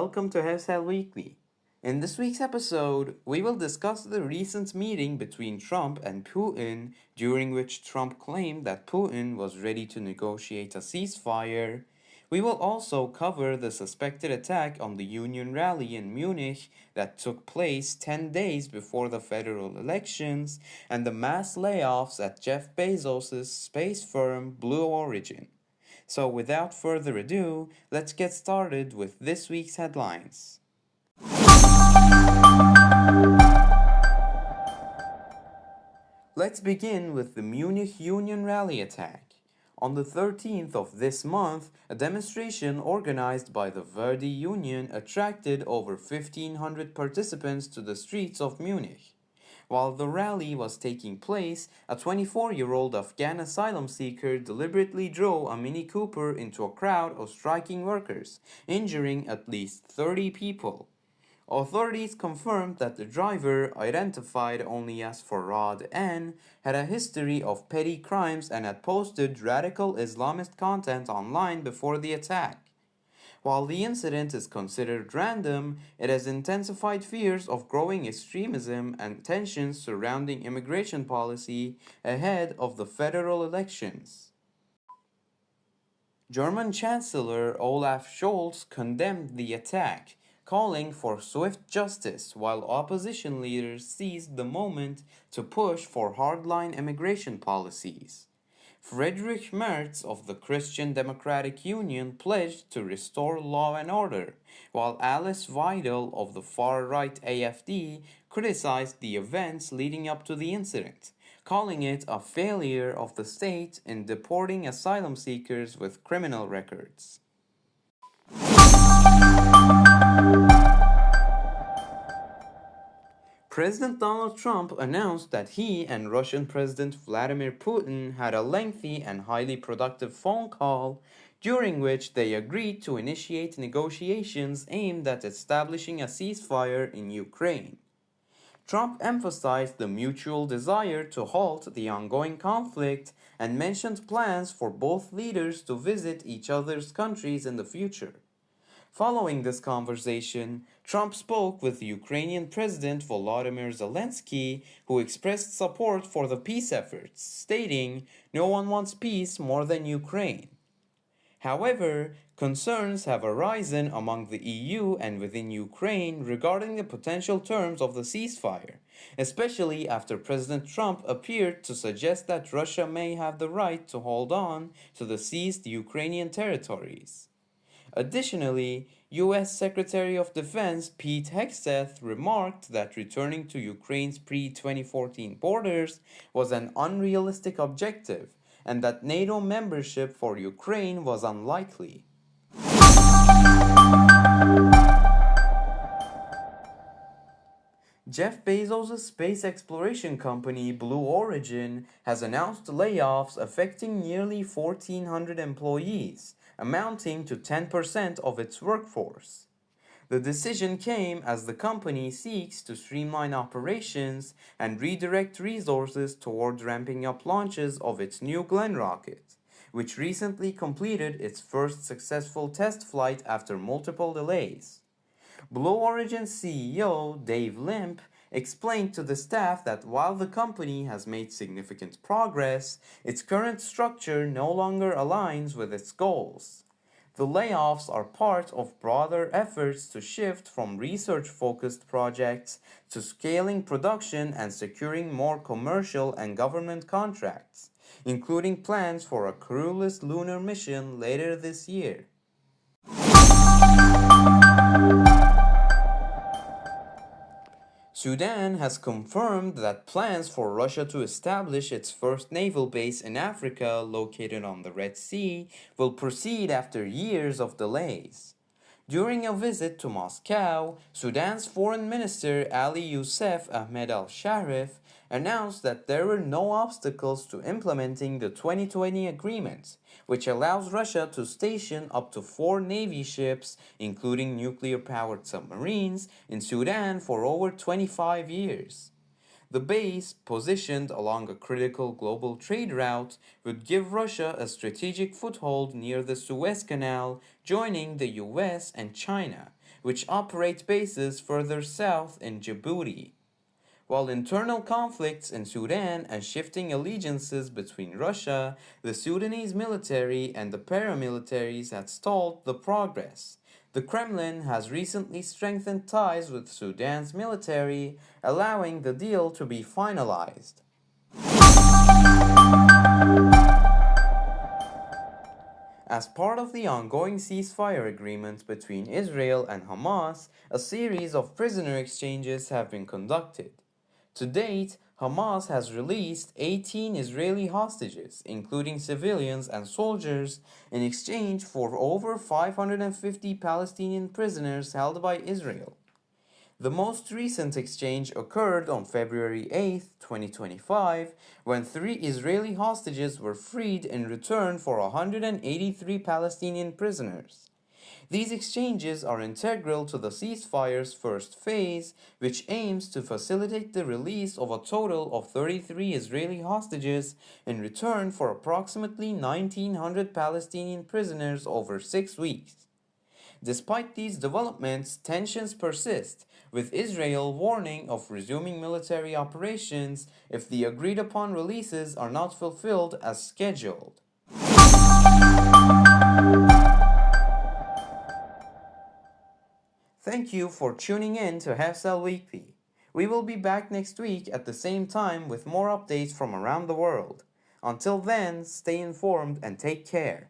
welcome to Hevsel Weekly. In this week's episode, we will discuss the recent meeting between Trump and Putin, during which Trump claimed that Putin was ready to negotiate a ceasefire. We will also cover the suspected attack on the Union rally in Munich that took place 10 days before the federal elections and the mass layoffs at Jeff Bezos' space firm Blue Origin. So without further ado, let's get started with this week's headlines. Let's begin with the Munich Union rally attack. On the 13th of this month, a demonstration organized by the Verdi Union attracted over 1,500 participants to the streets of Munich. While the rally was taking place, a 24-year-old Afghan asylum seeker deliberately drove a Mini Cooper into a crowd of striking workers, injuring at least 30 people. Authorities confirmed that the driver, identified only as Farad N, had a history of petty crimes and had posted radical Islamist content online before the attack. While the incident is considered random, it has intensified fears of growing extremism and tensions surrounding immigration policy ahead of the federal elections. German Chancellor Olaf Scholz condemned the attack, calling for swift justice, while opposition leaders seized the moment to push for hardline immigration policies. Friedrich Merz of the Christian Democratic Union pledged to restore law and order, while Alice Weidel of the far-right AfD criticized the events leading up to the incident, calling it a failure of the state in deporting asylum seekers with criminal records. President Donald Trump announced that he and Russian President Vladimir Putin had a lengthy and highly productive phone call, during which they agreed to initiate negotiations aimed at establishing a ceasefire in Ukraine. Trump emphasized the mutual desire to halt the ongoing conflict and mentioned plans for both leaders to visit each other's countries in the future. Following this conversation, Trump spoke with Ukrainian President Volodymyr Zelensky, who expressed support for the peace efforts, stating, "No one wants peace more than Ukraine." However, concerns have arisen among the EU and within Ukraine regarding the potential terms of the ceasefire, especially after President Trump appeared to suggest that Russia may have the right to hold on to the seized Ukrainian territories. Additionally, U.S. Secretary of Defense Pete Hegseth remarked that returning to Ukraine's pre-2014 borders was an unrealistic objective and that NATO membership for Ukraine was unlikely. Jeff Bezos' space exploration company Blue Origin has announced layoffs affecting nearly 1,400 employees, amounting to 10% of its workforce. The decision came as the company seeks to streamline operations and redirect resources toward ramping up launches of its New Glenn rocket, which recently completed its first successful test flight after multiple delays. Blue Origin CEO Dave Limp explained to the staff that while the company has made significant progress, its current structure no longer aligns with its goals. The layoffs are part of broader efforts to shift from research-focused projects to scaling production and securing more commercial and government contracts, including plans for a crewless lunar mission later this year. Sudan has confirmed that plans for Russia to establish its first naval base in Africa, located on the Red Sea, will proceed after years of delays. During a visit to Moscow, Sudan's Foreign Minister Ali Youssef Ahmed al-Sharif announced that there were no obstacles to implementing the 2020 agreement, which allows Russia to station up to 4 Navy ships, including nuclear-powered submarines, in Sudan for over 25 years. The base, positioned along a critical global trade route, would give Russia a strategic foothold near the Suez Canal, joining the US and China, which operate bases further south in Djibouti. While internal conflicts in Sudan and shifting allegiances between Russia, the Sudanese military, and the paramilitaries had stalled the progress. The Kremlin has recently strengthened ties with Sudan's military, allowing the deal to be finalized. As part of the ongoing ceasefire agreement between Israel and Hamas, a series of prisoner exchanges have been conducted. To date, Hamas has released 18 Israeli hostages, including civilians and soldiers, in exchange for over 550 Palestinian prisoners held by Israel. The most recent exchange occurred on February 8, 2025, when 3 Israeli hostages were freed in return for 183 Palestinian prisoners. These exchanges are integral to the ceasefire's first phase, which aims to facilitate the release of a total of 33 Israeli hostages in return for approximately 1,900 Palestinian prisoners over 6 weeks. Despite these developments, tensions persist, with Israel warning of resuming military operations if the agreed upon releases are not fulfilled as scheduled. Thank you for tuning in to Hefsel Weekly. We will be back next week at the same time with more updates from around the world. Until then, stay informed and take care.